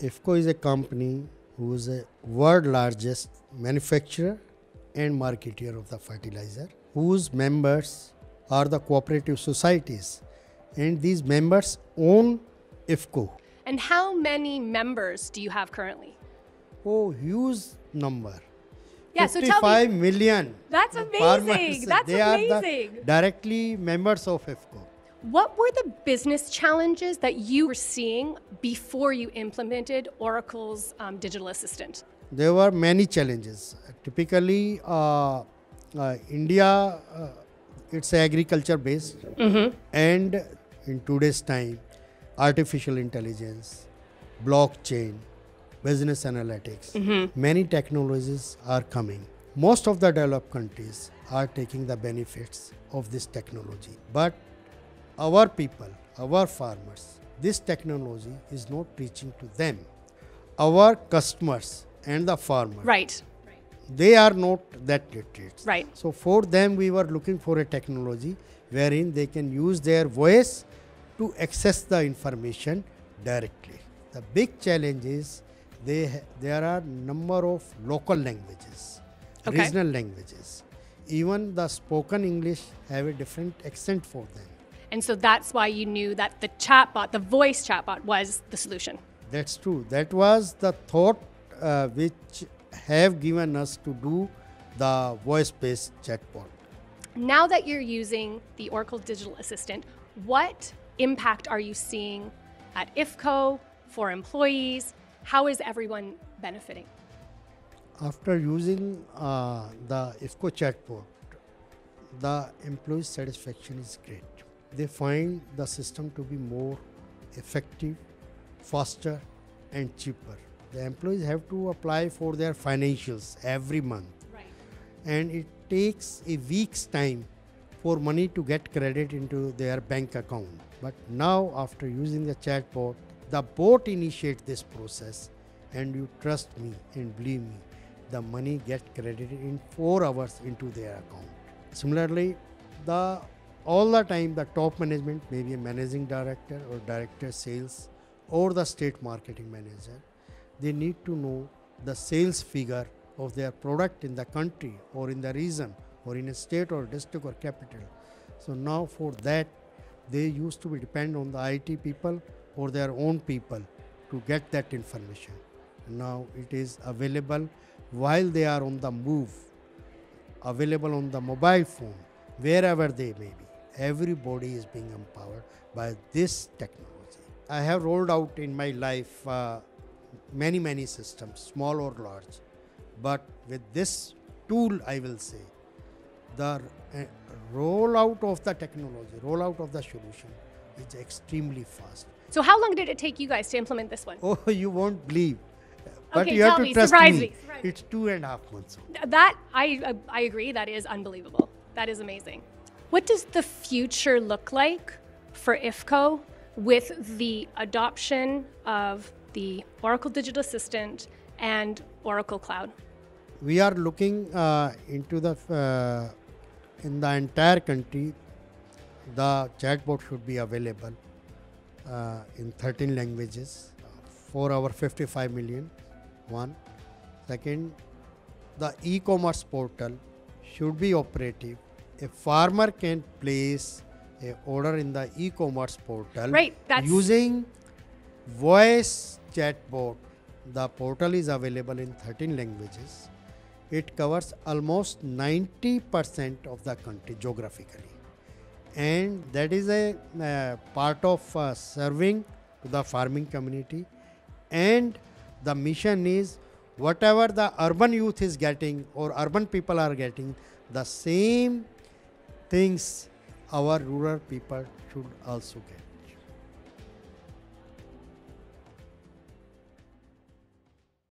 IFFCO is a company who is a world largest manufacturer and marketer of the fertilizer, whose members are the cooperative societies, and these members own IFFCO. And how many members do you have currently? Oh, huge number. Yeah, so tell 55 me. million That's farmers. amazing. That's They are amazing. the directly members of IFFCO. What were the business challenges that you were seeing before you implemented Oracle's digital assistant? There were many challenges. Typically, India, it's agriculture based, and in today's time, artificial intelligence, blockchain, business analytics, many technologies are coming. Most of the developed countries are taking the benefits of this technology, but our people, our farmers, this technology is not reaching to them. Our customers and the farmers, Right. they are not that literate. Right. So for them, we were looking for a technology wherein they can use their voice to access the information directly. The big challenge is there are number of local languages, Okay. regional languages. Even the spoken English have a different accent for them. And so that's why you knew that the chatbot, the voice chatbot, was the solution. That's true. That was the thought which have given us to do the voice-based chatbot. Now that you're using the Oracle Digital Assistant, what impact are you seeing at IFFCO, for employees? How is everyone benefiting? After using the IFFCO chatbot, the employee satisfaction is great. They find the system to be more effective, faster, and cheaper. The employees have to apply for their financials every month, Right. and it takes a week's time for money to get credit into their bank account. But now, after using the chatbot, the bot initiates this process, and you trust me and believe me, the money gets credited in 4 hours into their account. Similarly, all the time the top management, maybe a managing director or director sales or the state marketing manager, they need to know the sales figure of their product in the country or in the region or in a state or district or capital. So now for that, they used to be depend on the IT people or their own people to get that information. Now it is available while they are on the move, available on the mobile phone, wherever they may be. Everybody is being empowered by this technology. I have rolled out in my life many systems, small or large. But with this tool, I will say, the rollout of the technology, rollout of the solution is extremely fast. So how long did it take you guys to implement this one? Oh, you won't believe. But Okay, you have tell to me, trust surprise me. me, surprise me. It's 2.5 months. That I agree. That is unbelievable. That is amazing. What does the future look like for IFFCO with the adoption of the Oracle Digital Assistant and Oracle Cloud? We are looking into in the entire country, the chatbot should be available in 13 languages for our 55 million. One. Second, the e-commerce portal should be operative. A farmer can place a order in the e-commerce portal Right, that's- using voice chatbot. The portal is available in 13 languages. It covers almost 90% of the country geographically, and that is a part of serving to the farming community. And the mission is whatever the urban youth is getting or urban people are getting, the same things our rural people should also get.